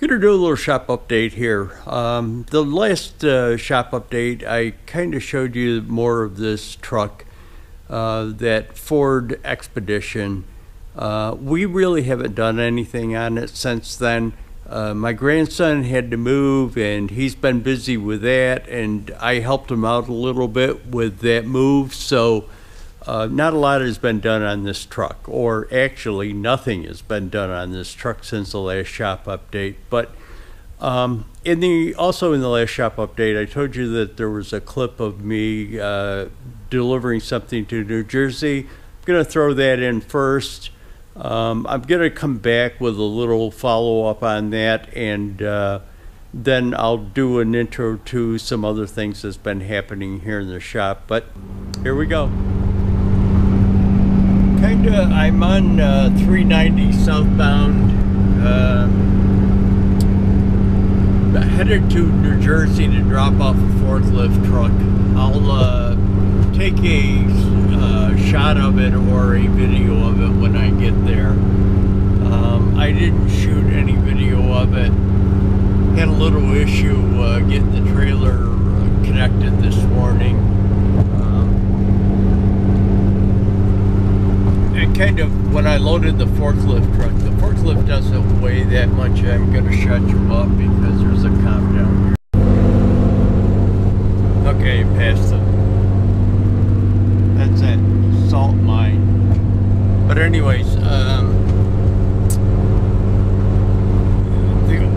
Gonna do a little shop update here. The last shop update, I kind of showed you more of this truck, that Ford Expedition. We really haven't done anything on it since then. My grandson had to move and he's been busy with that, and I helped him out a little bit with that move, so not a lot has been done on this truck, or actually nothing has been done on this truck since the last shop update. But also in the last shop update, I told you that there was a clip of me delivering something to New Jersey. I'm going to throw that in first. I'm going to come back with a little follow-up on that, and then I'll do an intro to some other things that's been happening here in the shop. But here we go. I'm on 390 southbound, headed to New Jersey to drop off a forklift truck. I'll take a shot of it or a video of it when I get there. I didn't shoot any video of it. Had a little issue getting the trailer connected this morning. When I loaded the forklift truck, the forklift doesn't weigh that much. I'm going to shut you up because there's a cop down here. Okay, past it. That's that salt mine. But anyways,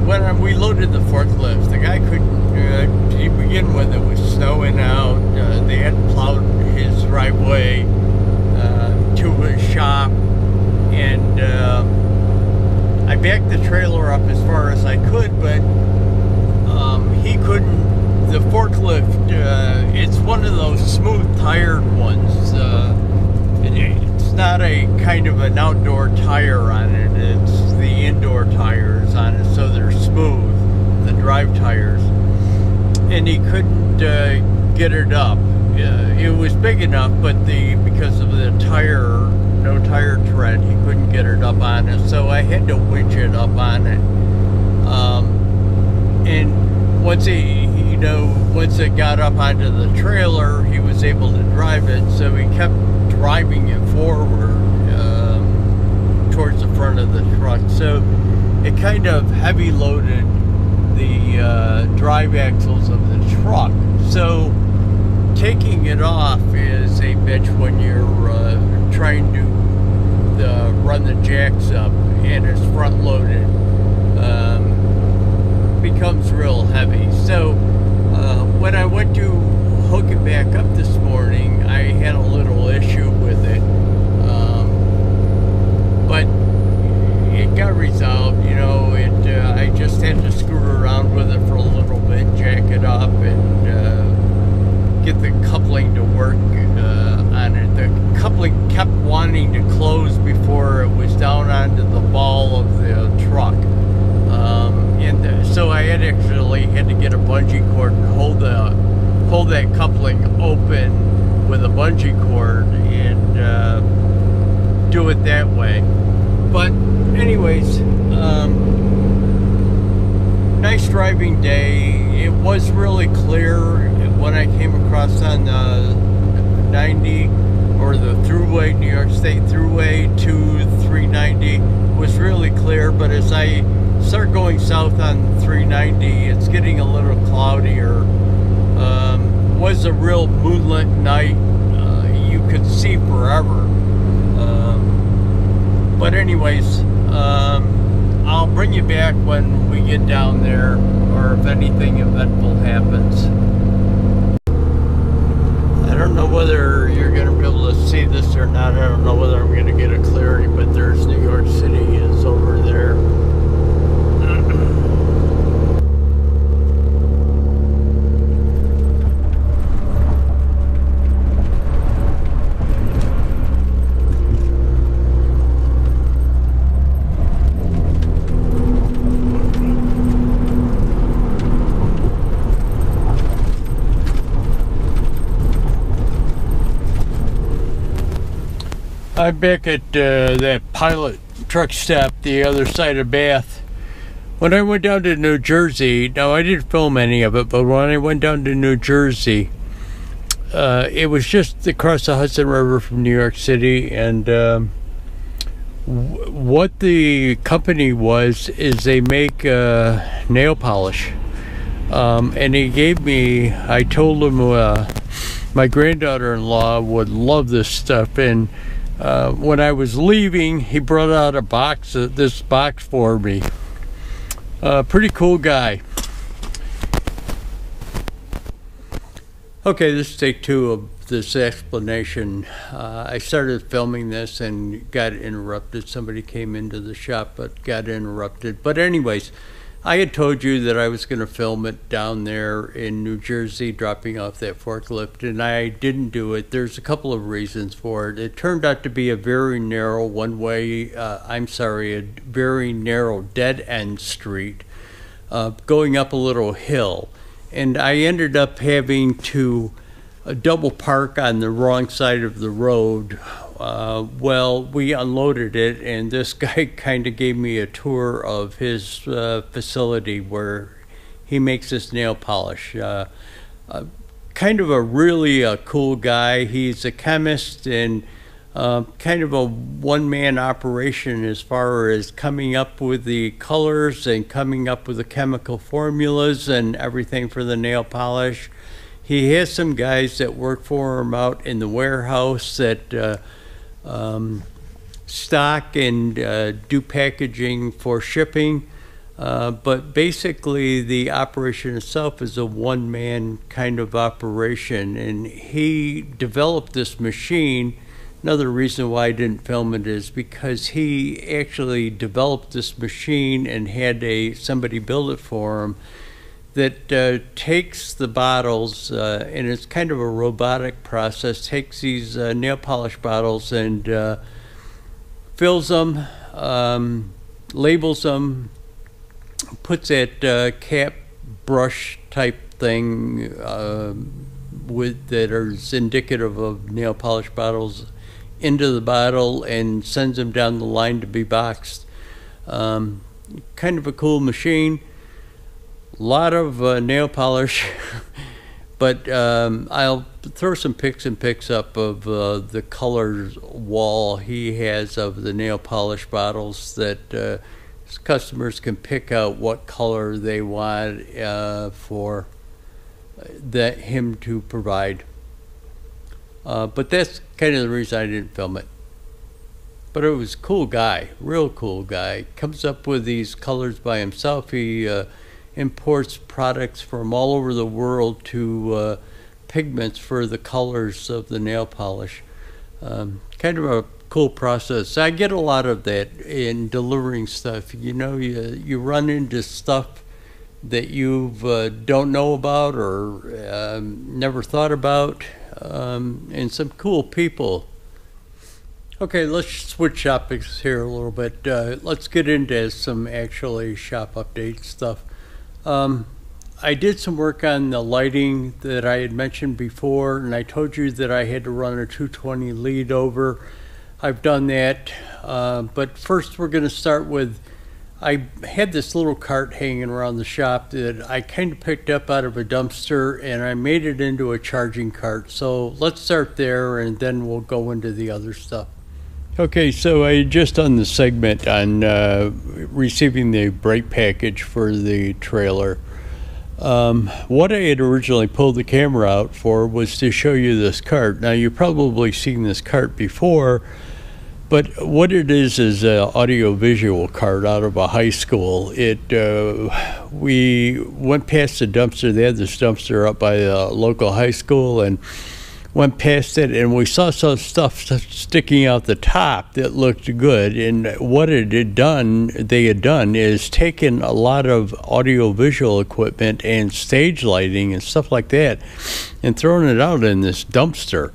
when we loaded the forklift, the guy couldn't, to begin with, it was snowing out. They hadn't plowed his driveway to his shop, and I backed the trailer up as far as I could, but he couldn't. The forklift, it's one of those smooth tired ones. It's not a kind of an outdoor tire on it, it's the indoor tires on it, so they're smooth, the drive tires, and he couldn't get it up. It was big enough, but because of the no tire tread, he couldn't get it up on it, so I had to winch it up on it. And once it got up onto the trailer, he was able to drive it, so he kept driving it forward towards the front of the truck. So it kind of heavy loaded the drive axles of the truck. So taking it off is a bitch when you're trying to run the jacks up and it's front loaded. Becomes real heavy. So when I went to hook it back up this morning, I had a little issue with it, but it got resolved. I just had to screw around with it for a little bit, jack it up, and get the coupling to work on it. The coupling kept wanting to close before it was down onto the ball of the truck, and so I actually had to get a bungee cord and hold that coupling open with a bungee cord and do it that way. But anyways, nice driving day. It was really clear when I came across on 90, or the thruway, New York State Thruway to 390. It was really clear, but as I start going south on 390, it's getting a little cloudier. Was a real moonlit night. You could see forever. But anyways, I'll bring you back when we get down there, or if anything eventful happens. I don't know whether you're going to be able to see this or not. I don't know whether I'm going to get a clarity, but there's New York City is over there. I'm back at that pilot truck stop the other side of Bath. when I went down to New Jersey, now I didn't film any of it, but when I went down to New Jersey, it was just across the Hudson River from New York City, and what the company is they make nail polish. And he gave me, I told him my granddaughter-in-law would love this stuff, and when I was leaving, he brought out a box, this box for me. Pretty cool guy. Okay, this is take 2 of this explanation. I started filming this and got interrupted. Somebody came into the shop but got interrupted. But anyways, I had told you that I was going to film it down there in New Jersey, dropping off that forklift, and I didn't do it. There's a couple of reasons for it. It turned out to be a very narrow a very narrow dead-end street going up a little hill. And I ended up having to double park on the wrong side of the road. Well, we unloaded it, and this guy kind of gave me a tour of his facility where he makes this nail polish. Kind of a really cool guy. He's a chemist and kind of a one-man operation as far as coming up with the colors and coming up with the chemical formulas and everything for the nail polish. He has some guys that work for him out in the warehouse that stock and do packaging for shipping, but basically the operation itself is a one-man kind of operation, and he developed this machine. Another reason why I didn't film it is because he actually developed this machine and had somebody build it for him that takes the bottles, and it's kind of a robotic process, takes these nail polish bottles and fills them, labels them, puts that cap brush type thing that is indicative of nail polish bottles into the bottle and sends them down the line to be boxed. Kind of a cool machine. A lot of nail polish, but I'll throw some pics up of the color wall he has of the nail polish bottles that customers can pick out what color they want for him to provide. But that's kind of the reason I didn't film it. But it was a cool guy, real cool guy. Comes up with these colors by himself. He imports products from all over the world to pigments for the colors of the nail polish. Kind of a cool process. I get a lot of that in delivering stuff. You know, you run into stuff that you don't know about or never thought about, and some cool people. Okay, let's switch topics here a little bit. Let's get into some actually shop update stuff. I did some work on the lighting that I had mentioned before, and I told you that I had to run a 220 lead over. I've done that, but first we're going to start with, I had this little cart hanging around the shop that I kind of picked up out of a dumpster, and I made it into a charging cart. So let's start there, and then we'll go into the other stuff. Okay, so I just done the segment on receiving the brake package for the trailer. What I had originally pulled the camera out for was to show you this cart. Now, you've probably seen this cart before, but what it is an audio-visual cart out of a high school. We went past the dumpster. They had this dumpster up by the local high school, and went past it, and we saw some stuff sticking out the top that looked good. And what they had done is taken a lot of audio-visual equipment and stage lighting and stuff like that and thrown it out in this dumpster.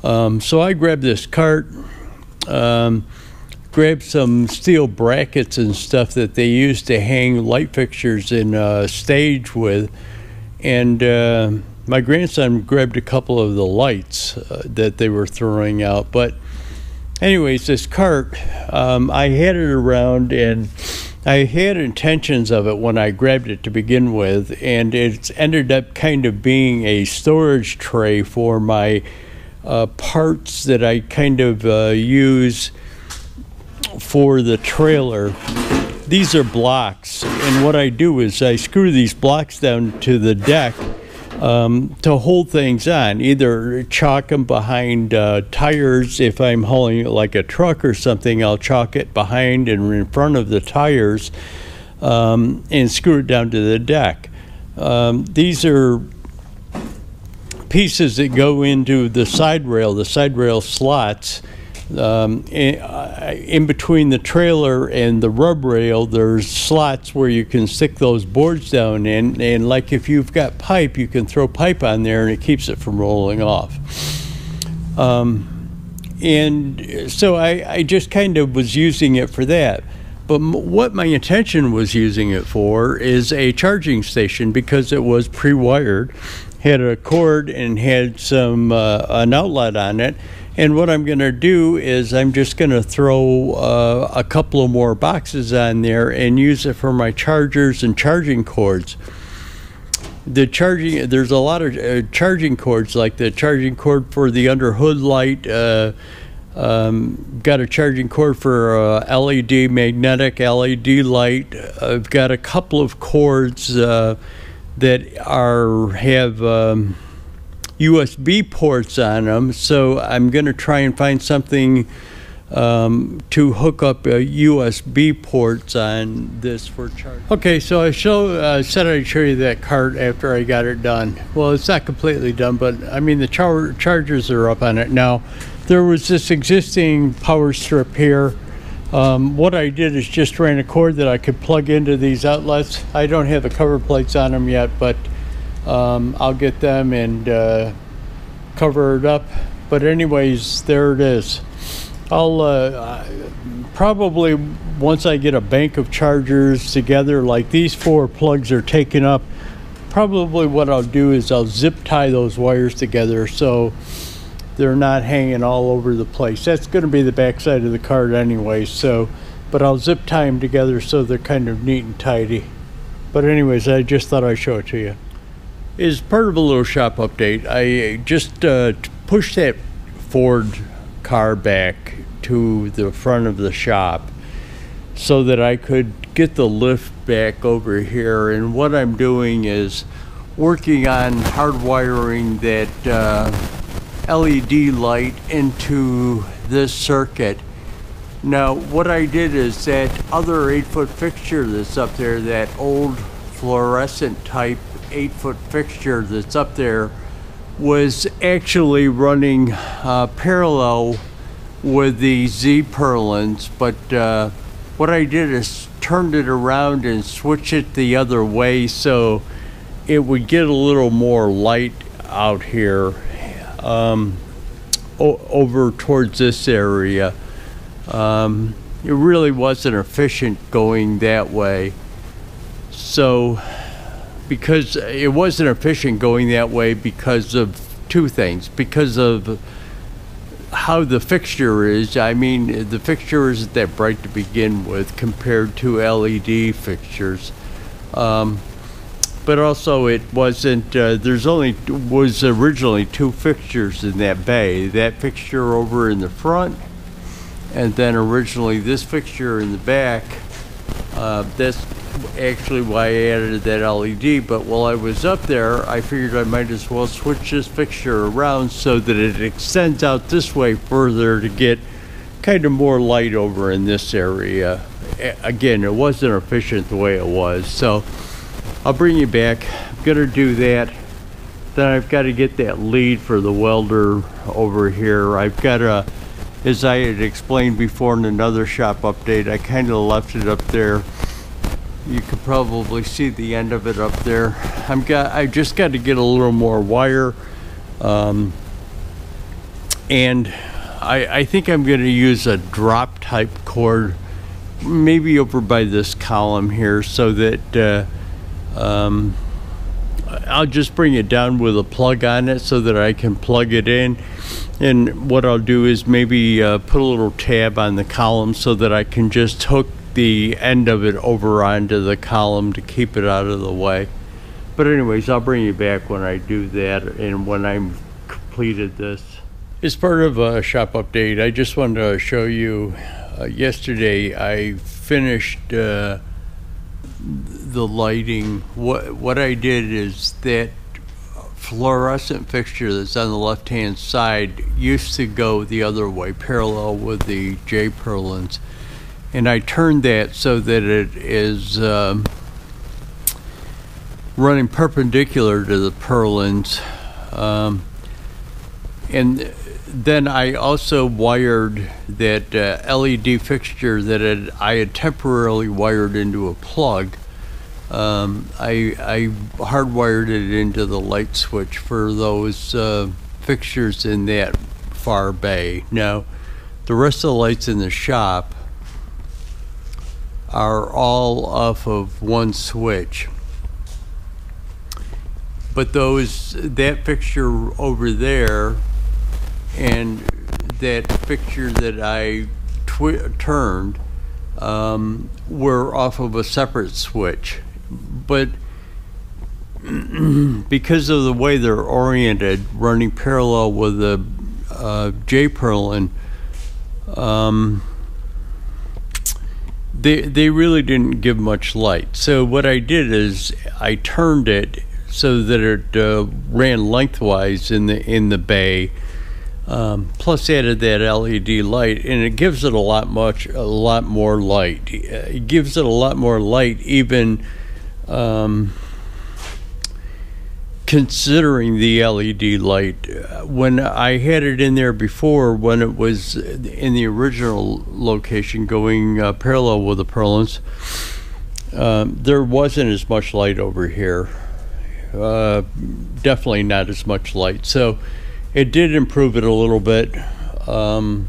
So I grabbed this cart, grabbed some steel brackets and stuff that they used to hang light fixtures in a stage with, and my grandson grabbed a couple of the lights that they were throwing out. But anyways, this cart, I had it around, and I had intentions of it when I grabbed it to begin with, and it's ended up kind of being a storage tray for my parts that I kind of use for the trailer. These are blocks, and what I do is I screw these blocks down to the deck to hold things on, either chalk them behind tires. If I'm hauling it like a truck or something, I'll chalk it behind and in front of the tires and screw it down to the deck. These are pieces that go into the side rail slots. In between the trailer and the rub rail, there's slots where you can stick those boards down in, and like if you've got pipe, you can throw pipe on there and it keeps it from rolling off. And so I just kind of was using it for that. But what my intention was using it for is a charging station, because it was pre-wired, had a cord and had some an outlet on it. And what I'm going to do is I'm just going to throw a couple of more boxes on there and use it for my chargers and charging cords. There's a lot of charging cords, like the charging cord for the under hood light. Got a charging cord for LED, magnetic LED light. I've got a couple of cords that have USB ports on them, so I'm going to try and find something to hook up USB ports on this for charging. Okay, so I said I'd show you that cart after I got it done. Well, it's not completely done, but I mean the chargers are up on it now. There was this existing power strip here. What I did is just ran a cord that I could plug into these outlets. I don't have the cover plates on them yet, but I'll get them and cover it up. But anyways, there it is. I'll probably, once I get a bank of chargers together, like these 4 plugs are taken up, probably what I'll do is I'll zip tie those wires together so they're not hanging all over the place. That's going to be the back side of the cart anyway, so, but I'll zip tie them together so they're kind of neat and tidy. But anyways, I just thought I'd show it to you. As part of a little shop update, I just pushed that Ford car back to the front of the shop so that I could get the lift back over here. And what I'm doing is working on hardwiring that LED light into this circuit. Now, what I did is that other 8-foot fixture that's up there, that old fluorescent type 8-foot fixture that's up there, was actually running parallel with the Z purlins, but what I did is turned it around and switched it the other way so it would get a little more light out here over towards this area. It really wasn't efficient going that way. So because it wasn't efficient going that way because of 2 things. Because of how the fixture is. I mean, the fixture isn't that bright to begin with compared to LED fixtures. But also it wasn't, was originally 2 fixtures in that bay. That fixture over in the front, and then originally this fixture in the back. That's actually why I added that LED, but while I was up there, I figured I might as well switch this fixture around so that it extends out this way further to get kind of more light over in this area. Again, it wasn't efficient the way it was, so I'll bring you back. I'm gonna do that. Then I've got to get that lead for the welder over here. I've got a, as I had explained before in another shop update, I kind of left it up there. You could probably see the end of it up there. I just got to get a little more wire, and I think I'm going to use a drop type cord, maybe over by this column here, so that I'll just bring it down with a plug on it so that I can plug it in. And what I'll do is maybe put a little tab on the column so that I can just hook the end of it over onto the column to keep it out of the way. But anyways, I'll bring you back when I do that and when I'm completed this. As part of a shop update, I just wanted to show you, yesterday I finished the lighting. What I did is that fluorescent fixture that's on the left hand side used to go the other way, parallel with the J purlins, and I turned that so that it is running perpendicular to the purlins, and then I also wired that LED fixture that I had temporarily wired into a plug. I hardwired it into the light switch for those fixtures in that far bay. Now, the rest of the lights in the shop are all off of one switch. But that fixture over there and that fixture that I turned were off of a separate switch. But because of the way they're oriented, running parallel with the J purlin, they really didn't give much light. So what I did is I turned it so that it ran lengthwise in the bay, plus added that LED light, and it gives it a lot more light. It gives it a lot more light, even considering the LED light. When I had it in there before, when it was in the original location going parallel with the purlins, there wasn't as much light over here. Definitely not as much light. So it did improve it a little bit, and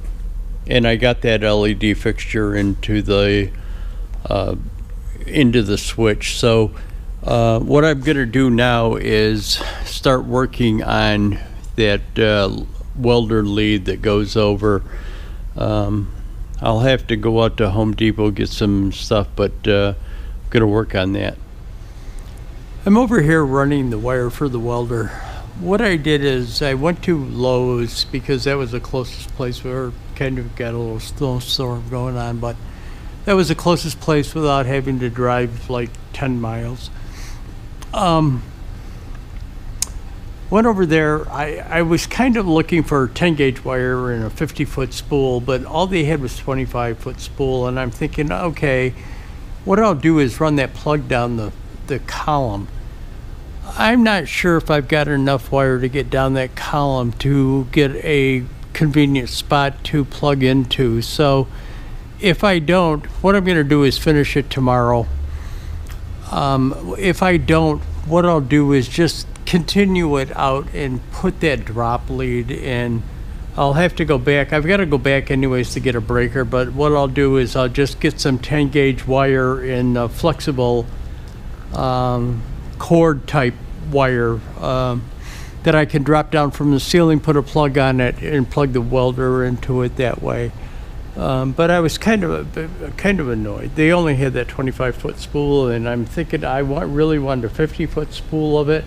I got that LED fixture into the switch. So what I'm going to do now is start working on that welder lead that goes over. I'll have to go out to Home Depot, get some stuff, but I'm going to work on that. I'm over here running the wire for the welder. What I did is I went to Lowe's because that was the closest place. We were kind of got a little snowstorm going on, but that was the closest place without having to drive like 10 miles. Went over there. I was kind of looking for 10 gauge wire and a 50-foot spool, but all they had was 25-foot spool, and I'm thinking, okay, what I'll do is run that plug down the column. I'm not sure if I've got enough wire to get down that column to get a convenient spot to plug into. So if I don't, what I'm going to do is finish it tomorrow. If I don't, what I'll do is just continue it out and put that drop lead in. I'll have to go back. I've got to go back anyways to get a breaker, but what I'll do is I'll just get some 10 gauge wire in a flexible cord type wire that I can drop down from the ceiling, put a plug on it, and plug the welder into it that way. But I was kind of annoyed. They only had that 25-foot spool, and I'm thinking I really wanted a 50-foot spool of it.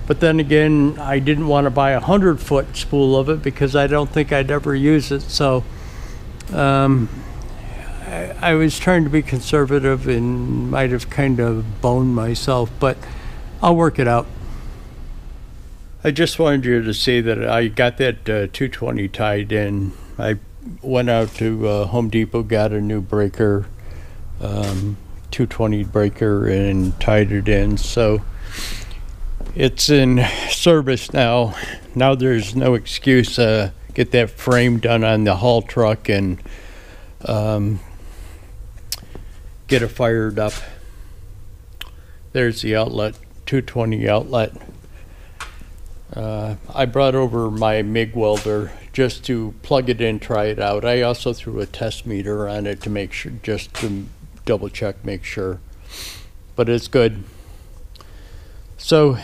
But then again, I didn't want to buy a 100-foot spool of it because I don't think I'd ever use it. So I was trying to be conservative and might have kind of boned myself, but I'll work it out. I just wanted you to see that I got that 220 tied in. I went out to Home Depot, got a new breaker, 220 breaker, and tied it in. So it's in service now. Now there's no excuse. Get that frame done on the haul truck and get it fired up. There's the outlet, 220 outlet. I brought over my MIG welder just to plug it in, try it out. I also threw a test meter on it to make sure, just to double check, make sure. But it's good. So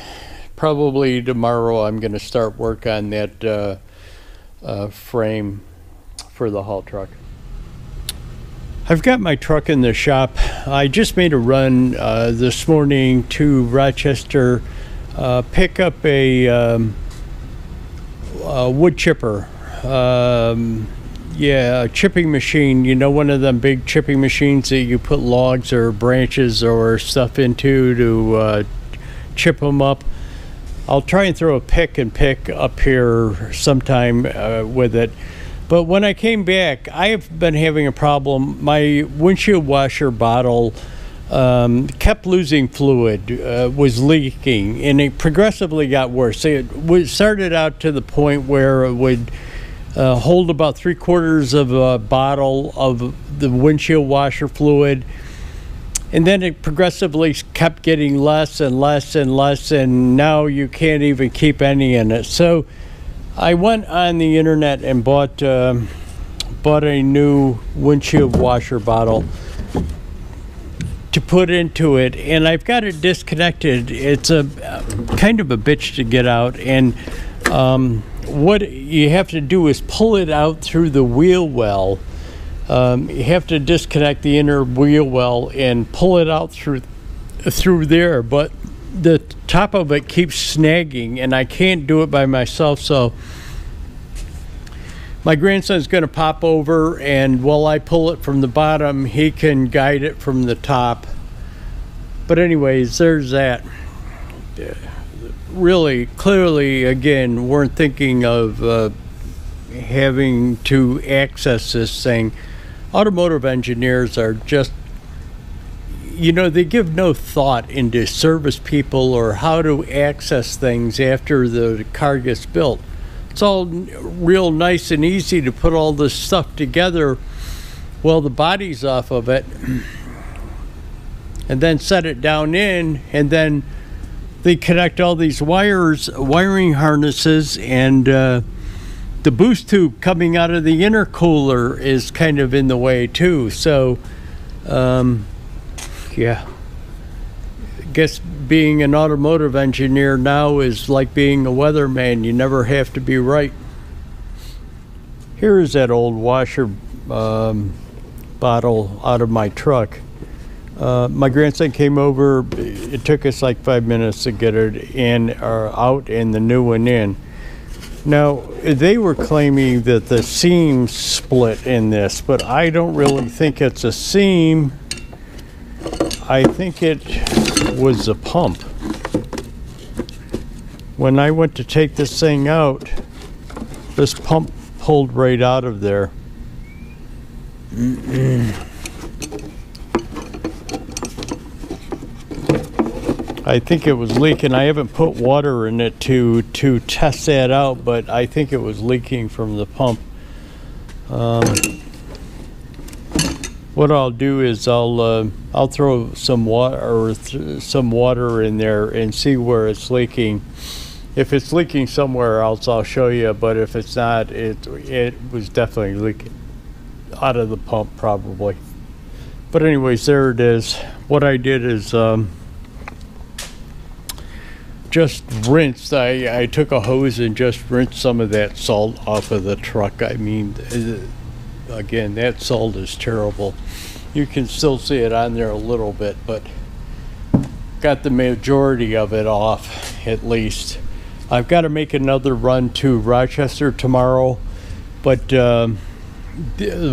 probably tomorrow I'm going to start work on that frame for the haul truck. I've got my truck in the shop. I just made a run this morning to Rochester, pick up a wood chipper. Yeah, a chipping machine. You know, one of them big chipping machines that you put logs or branches or stuff into to chip them up. I'll try and throw a pick and pick up here sometime with it. But when I came back, I have been having a problem. My windshield washer bottle kept losing fluid, was leaking, and it progressively got worse. It started out to the point where it would hold about 3/4 of a bottle of the windshield washer fluid, and then it progressively kept getting less and less and less, and now you can't even keep any in it. So I went on the internet and bought a new windshield washer bottle to put into it, and I've got it disconnected. It's a kind of a bitch to get out, and what you have to do is pull it out through the wheel well. You have to disconnect the inner wheel well and pull it out through there, but the top of it keeps snagging, and I can't do it by myself. So my grandson's going to pop over, and while I pull it from the bottom, he can guide it from the top. But anyways, there's that. Really, clearly, again, weren't thinking of having to access this thing. Automotive engineers are just, you know, they give no thought into service people or how to access things after the car gets built. It's all real nice and easy to put all this stuff together while the body's off of it, and then set it down in, and then they connect all these wiring harnesses, and the boost tube coming out of the intercooler is kind of in the way too. So yeah, I guess being an automotive engineer now is like being a weatherman. You never have to be right. Here is that old washer bottle out of my truck. My grandson came over. It took us like 5 minutes to get it in or out and the new one in. Now, they were claiming that the seam split in this, but I don't really think it's a seam. I think it was a pump. When I went to take this thing out, this pump pulled right out of there. I think it was leaking. I haven't put water in it to test that out, but I think it was leaking from the pump. What I'll do is I'll throw some water in there and see where it's leaking. If it's leaking somewhere else, I'll show you. But if it's not, it was definitely leaking out of the pump probably. But anyways, there it is. What I did is just rinsed. I took a hose and just rinsed some of that salt off of the truck. I mean, again, that salt is terrible. You can still see it on there a little bit, but got the majority of it off at least. I've got to make another run to Rochester tomorrow, but the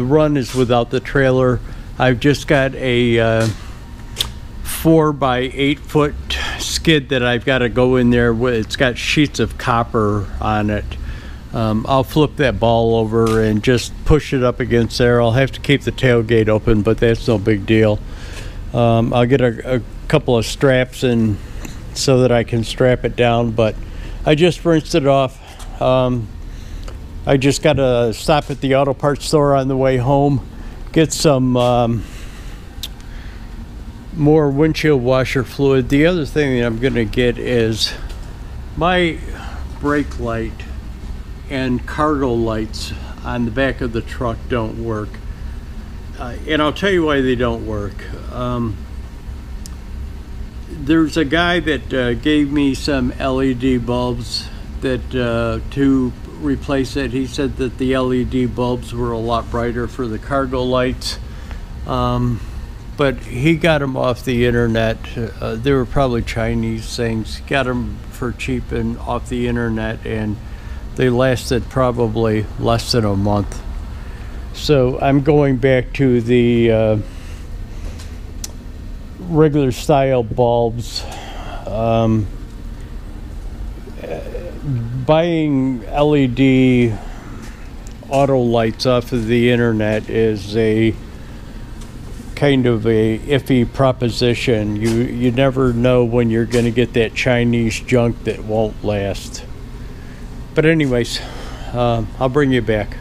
run is without the trailer. I've just got a 4 by 8 foot skid that I've got to go in there with. It's got sheets of copper on it. I'll flip that ball over and just push it up against there. I'll have to keep the tailgate open, but that's no big deal. I'll get a couple of straps in so that I can strap it down, but I just rinsed it off. I just got to stop at the auto parts store on the way home, get some more windshield washer fluid. The other thing that I'm going to get is my brake light and cargo lights on the back of the truck don't work. And I'll tell you why they don't work. There's a guy that gave me some LED bulbs that to replace it. He said that the LED bulbs were a lot brighter for the cargo lights. But he got them off the internet. They were probably Chinese things. Got them for cheap and off the internet, and they lasted probably less than a month. So I'm going back to the regular style bulbs. Buying LED auto lights off of the internet is a kind of a iffy proposition. You never know when you're going to get that Chinese junk that won't last. But anyways, I'll bring you back.